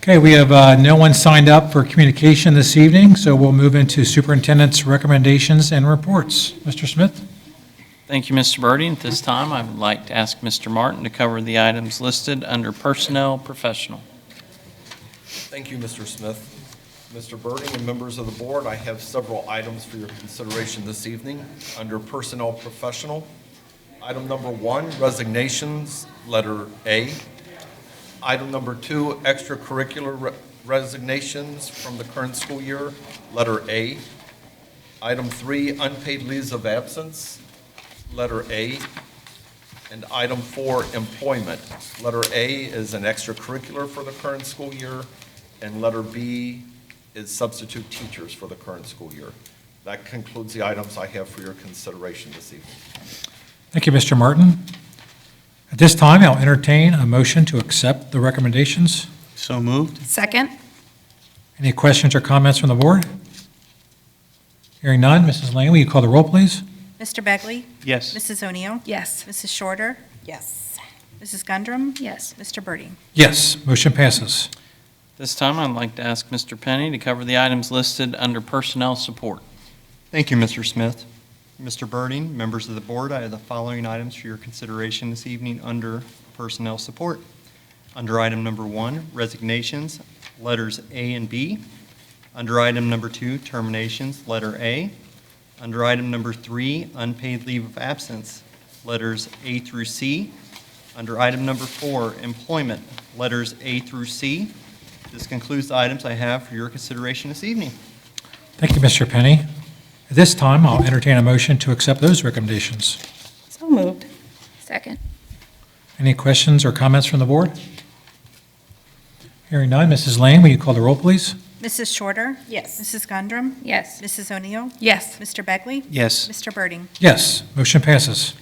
Okay, we have no one signed up for communication this evening, so we'll move into superintendent's recommendations and reports. Mr. Smith? Thank you, Mr. Birdie. At this time, I would like to ask Mr. Martin to cover the items listed under Personnel Professional. Thank you, Mr. Smith. Mr. Birding and members of the board, I have several items for your consideration this evening under Personnel Professional. Item number 1, resignations, letter A. Item number 2, extracurricular resignations from the current school year, letter A. Item 3, unpaid leaves of absence, letter A. And item 4, employment. Letter A is an extracurricular for the current school year, and letter B is substitute teachers for the current school year. That concludes the items I have for your consideration this evening. Thank you, Mr. Martin. At this time, I'll entertain a motion to accept the recommendations. So moved. Second? Any questions or comments from the board? Hearing none, Mrs. Lane, will you call the roll, please? Mr. Begley? Yes. Mrs. O'Neill? Yes. Mrs. Shorter? Yes. Mrs. Gundrum? Yes. Mr. Birdie? Yes, motion passes. This time, I'd like to ask Mr. Penny to cover the items listed under Personnel Support. Thank you, Mr. Smith. Mr. Birding, members of the board, I have the following items for your consideration this evening under personnel support. Under item number 1, resignations, letters A and B. Under item number 2, terminations, letter A. Under item number 3, unpaid leave of absence, letters A through C. Under item number 4, employment, letters A through C. This concludes the items I have for your consideration this evening. Thank you, Mr. Penny. At this time, I'll entertain a motion to accept those recommendations. So moved. Second? Any questions or comments from the board? Hearing none, Mrs. Lane, will you call the roll, please? Mrs. Shorter? Yes. Mrs. Gundrum? Yes. Mrs. O'Neill? Yes. Mr. Begley? Yes. Mr. Birding? Yes, motion passes.